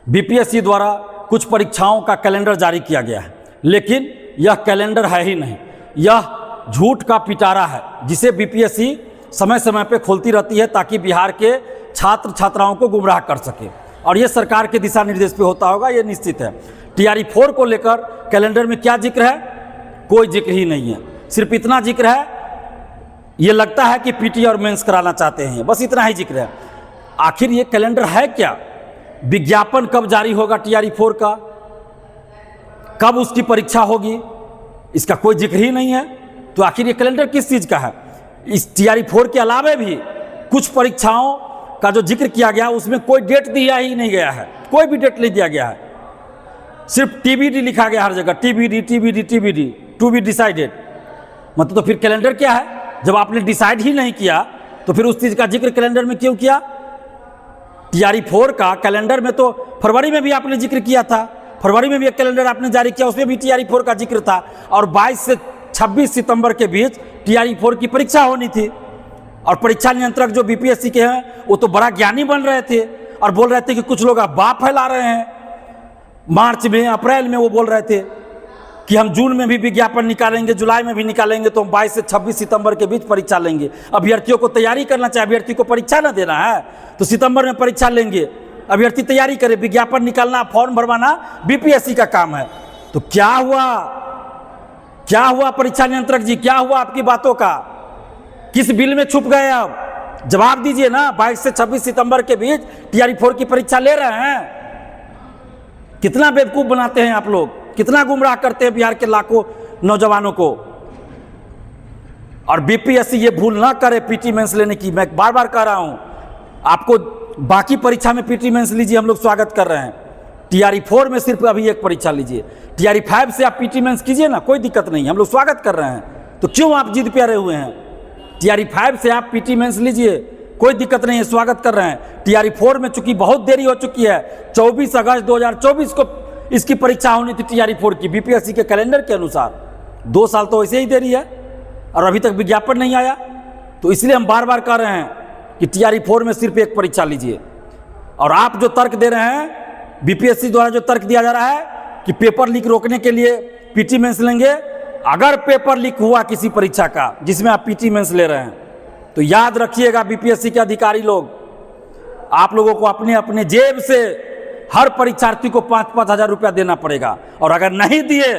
BPSC द्वारा कुछ परीक्षाओं का कैलेंडर जारी किया गया है, लेकिन यह कैलेंडर है ही नहीं, यह झूठ का पिटारा है जिसे बीपीएससी समय समय पर खोलती रहती है ताकि बिहार के छात्र छात्राओं को गुमराह कर सके। और यह सरकार के दिशा निर्देश पे होता होगा, ये निश्चित है। टीआरई 4 को लेकर कैलेंडर में क्या जिक्र है? कोई जिक्र ही नहीं है। सिर्फ इतना जिक्र है, ये लगता है कि पीटी और मेंस कराना चाहते हैं, बस इतना ही जिक्र है। आखिर ये कैलेंडर है क्या? विज्ञापन कब जारी होगा टीआरई 4 का, कब उसकी परीक्षा होगी, इसका कोई जिक्र ही नहीं है। तो आखिर ये कैलेंडर किस चीज़ का है? इस टीआरई 4 के अलावा भी कुछ परीक्षाओं का जो जिक्र किया गया उसमें कोई डेट दिया ही नहीं गया है, कोई भी डेट नहीं दिया गया है। सिर्फ टीबीडी लिखा गया हर जगह, TBD TBD TBD, to be decided. मतलब तो फिर कैलेंडर क्या है? जब आपने डिसाइड ही नहीं किया तो फिर उस चीज़ का जिक्र कैलेंडर में क्यों किया? टीआरई 4 का कैलेंडर में तो फरवरी में भी आपने जिक्र किया था, फरवरी में भी एक कैलेंडर आपने जारी किया, उसमें भी टीआरई 4 का जिक्र था। और 22 से 26 सितंबर के बीच टीआरई 4 की परीक्षा होनी थी। और परीक्षा नियंत्रक जो बीपीएससी के हैं वो तो बड़ा ज्ञानी बन रहे थे और बोल रहे थे कि कुछ लोग अफवाह फैला रहे हैं। मार्च में, अप्रैल में वो बोल रहे थे कि हम जून में भी विज्ञापन निकालेंगे, जुलाई में भी निकालेंगे, तो हम 22 से 26 सितंबर के बीच परीक्षा लेंगे। अभ्यर्थियों को तैयारी करना चाहिए, अभ्यर्थी को परीक्षा ना देना है तो सितंबर में परीक्षा लेंगे, अभ्यर्थी तैयारी करे, विज्ञापन निकालना, फॉर्म भरवाना बीपीएससी का काम है। तो क्या हुआ, क्या हुआ परीक्षा नियंत्रक जी, क्या हुआ आपकी बातों का? किस बिल में छुप गए? अब जवाब दीजिए ना। 22 से 26 सितंबर के बीच टीआरई 4 की परीक्षा ले रहे हैं। कितना बेवकूफ बनाते हैं आप लोग, कितना गुमराह करते हैं बिहार के लाखों नौजवानों को। और बीपीएससी ये भूल ना करे पीटी मेंस लेने की। मैं बार बार कह रहा हूं आपको, बाकी परीक्षा में पीटी मेंस लीजिए, हम लोग स्वागत कर रहे हैं। टीआरई 4 में सिर्फ अभी एक परीक्षा लीजिए। टीआरई 5 से आप पीटी मेंस कीजिए ना, कोई दिक्कत नहीं, हम लोग स्वागत कर रहे हैं। तो क्यों आप जिद पे अड़े हुए हैं? टीआरई 5 से आप पीटी मेंस लीजिए, कोई दिक्कत नहीं है, स्वागत कर रहे हैं। टीआरई 4 में चूंकि बहुत देरी हो चुकी है, 24 अगस्त 2024 को इसकी परीक्षा होनी थी टीआरई 4 की, बीपीएससी के कैलेंडर के अनुसार। 2 साल तो ऐसे ही देरी है और अभी तक विज्ञापन नहीं आया। तो इसलिए हम बार बार कह रहे हैं कि टीआरई 4 में सिर्फ एक परीक्षा लीजिए। और आप जो तर्क दे रहे हैं, बीपीएससी द्वारा जो तर्क दिया जा रहा है कि पेपर लीक रोकने के लिए पीटी मेंस लेंगे, अगर पेपर लीक हुआ किसी परीक्षा का जिसमें आप पीटी मेंस ले रहे हैं तो याद रखिएगा बीपीएससी के अधिकारी लोग, आप लोगों को अपने अपने जेब से हर परीक्षार्थी को 5-5 हजार रुपया देना पड़ेगा। और अगर नहीं दिए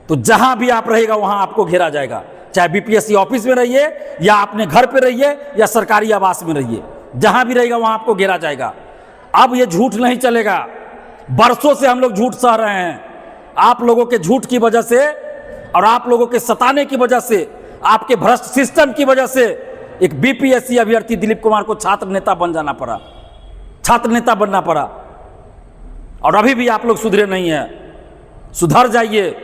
तो जहां भी आप रहेगा वहां आपको घेरा जाएगा, चाहे बीपीएससी ऑफिस में रहिए या अपने घर पे रहिए या सरकारी आवास में रहिए, जहां भी रहेगा वहां आपको घेरा जाएगा। अब ये झूठ नहीं चलेगा। बरसों से हम लोग झूठ सह रहे हैं। आप लोगों के झूठ की वजह से और आप लोगों के सताने की वजह से, आपके भ्रष्ट सिस्टम की वजह से एक बीपीएससी अभ्यर्थी दिलीप कुमार को छात्र नेता बन जाना पड़ा, छात्र नेता बनना पड़ा। और अभी भी आप लोग सुधरे नहीं हैं, सुधर जाइए,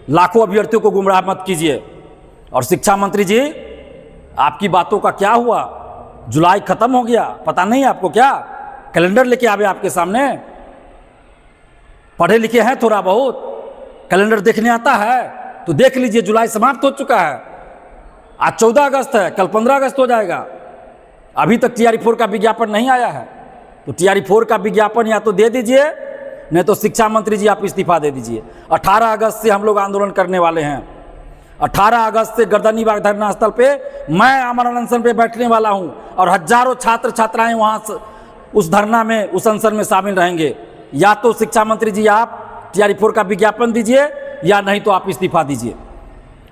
लाखों अभ्यर्थियों को गुमराह मत कीजिए। और शिक्षा मंत्री जी, आपकी बातों का क्या हुआ? जुलाई खत्म हो गया, पता नहीं आपको क्या? कैलेंडर लेके आवे आपके सामने, पढ़े लिखे हैं थोड़ा बहुत, कैलेंडर देखने आता है तो देख लीजिए। जुलाई समाप्त हो चुका है, आज 14 अगस्त है, कल 15 अगस्त हो जाएगा। अभी तक टीआरई 4 का विज्ञापन नहीं आया है। तो टीआरई 4 का विज्ञापन या तो दे दीजिए, नहीं तो शिक्षा मंत्री जी आप इस्तीफा दे दीजिए। 18 अगस्त से हम लोग आंदोलन करने वाले हैं। 18 अगस्त से गर्दनी बाग धरना स्थल पे मैं अमर अनशन पे बैठने वाला हूं और हजारों छात्र छात्राएं वहां उस धरना में, उस अनशन में शामिल रहेंगे। या तो शिक्षा मंत्री जी आप टीआरई 4 का विज्ञापन दीजिए या नहीं तो आप इस्तीफा दीजिए।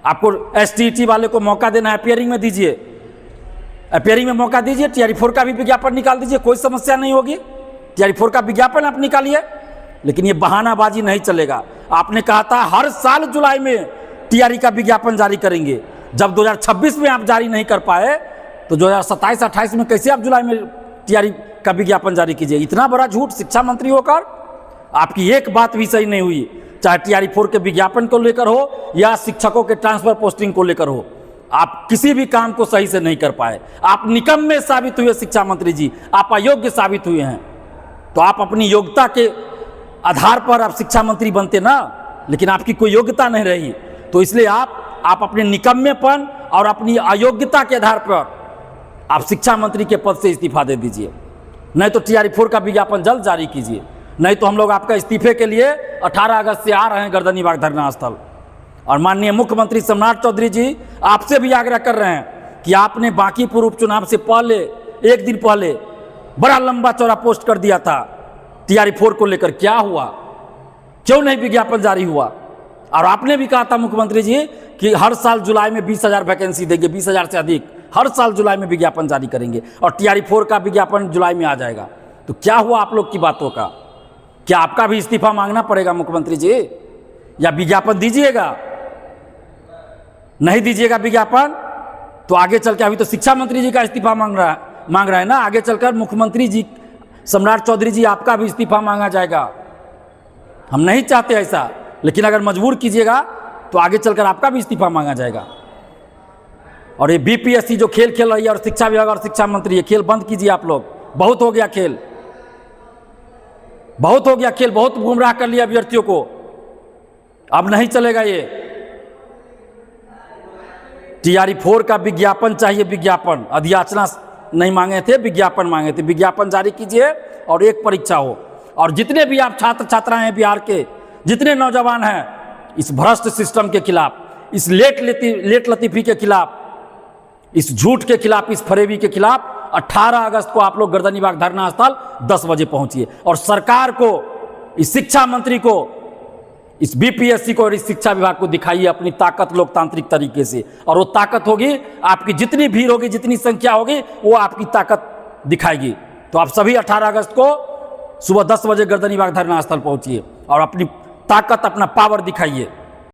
आपको एसटीईटी वाले को मौका देना है, अपियरिंग में दीजिए, अपियरिंग में मौका दीजिए। टीआरई 4 का भी विज्ञापन निकाल दीजिए, कोई समस्या नहीं होगी। टीआरई 4 का विज्ञापन आप निकालिए, लेकिन ये बहानाबाजी नहीं चलेगा। आपने कहा था हर साल जुलाई में टीआरई का विज्ञापन जारी करेंगे। जब 2026 में आप जारी नहीं कर पाए तो 2027-28 में कैसे आप जुलाई में टीआरई का विज्ञापन जारी कीजिए? इतना बड़ा झूठ शिक्षा मंत्री होकर आपकी एक बात भी सही नहीं हुई, चाहे टीआरई 4 के विज्ञापन को लेकर हो या शिक्षकों के ट्रांसफर पोस्टिंग को लेकर हो। आप किसी भी काम को सही से नहीं कर पाए। आप निकम्मे साबित हुए शिक्षा मंत्री जी, आप अयोग्य साबित हुए हैं। तो आप अपनी योग्यता के आधार पर आप शिक्षा मंत्री बनते ना, लेकिन आपकी कोई योग्यता नहीं रही। तो इसलिए आप अपने निकम्मेपन और अपनी अयोग्यता के आधार पर आप शिक्षा मंत्री के पद से इस्तीफा दे दीजिए। नहीं तो TRE-4 का विज्ञापन जल्द जारी कीजिए, नहीं तो हम लोग आपका इस्तीफे के लिए 18 अगस्त से आ रहे हैं गर्दनीबाग धरना स्थल। और माननीय मुख्यमंत्री सम्राट चौधरी जी आपसे भी आग्रह कर रहे हैं कि आपने बांकीपुर उपचुनाव से पहले, एक दिन पहले बड़ा लंबा चौड़ा पोस्ट कर दिया था TRE-4 को लेकर, क्या हुआ, क्यों नहीं विज्ञापन जारी हुआ? और आपने भी कहा था मुख्यमंत्री जी कि हर साल जुलाई में 20,000 वैकेंसी देंगे, 20,000 से अधिक हर साल जुलाई में विज्ञापन जारी करेंगे और TRE-4 का विज्ञापन जुलाई में आ जाएगा। तो क्या हुआ आप लोग की बातों का? क्या आपका भी इस्तीफा मांगना पड़ेगा मुख्यमंत्री जी, या विज्ञापन दीजिएगा? नहीं दीजिएगा विज्ञापन तो आगे चल के, अभी तो शिक्षा मंत्री जी का इस्तीफा मांग रहा है ना, आगे चलकर मुख्यमंत्री जी सम्राट चौधरी जी आपका भी इस्तीफा मांगा जाएगा। हम नहीं चाहते ऐसा, लेकिन अगर मजबूर कीजिएगा तो आगे चलकर आपका भी इस्तीफा मांगा जाएगा। और ये BPSC जो खेल खेल रही है और शिक्षा विभाग और शिक्षा मंत्री, ये खेल बंद कीजिए आप लोग। बहुत हो गया खेल, बहुत हो गया खेल, बहुत गुमराह कर लिया अभ्यर्थियों को, अब नहीं चलेगा ये। TRE-4 का विज्ञापन चाहिए, विज्ञापन, अधियाचना नहीं मांगे थे, विज्ञापन मांगे थे। विज्ञापन जारी कीजिए और एक परीक्षा हो। और जितने भी आप छात्र छात्राएं हैं बिहार के, जितने नौजवान हैं, इस भ्रष्ट सिस्टम के खिलाफ, इस लेट लतीफी के खिलाफ, इस झूठ के खिलाफ, इस फरेबी के खिलाफ 18 अगस्त को आप लोग गर्दनीबाग धरना स्थल 10 बजे पहुंचिए और सरकार को, इस शिक्षा मंत्री को, इस BPSC को और इस शिक्षा विभाग को दिखाइए अपनी ताकत लोकतांत्रिक तरीके से। और वो ताकत होगी, आपकी जितनी भीड़ होगी, जितनी संख्या होगी, वो आपकी ताकत दिखाएगी। तो आप सभी 18 अगस्त को सुबह 10 बजे गर्दनीबाग धरना स्थल पहुंचिए और अपनी ताकत, अपना पावर दिखाइए।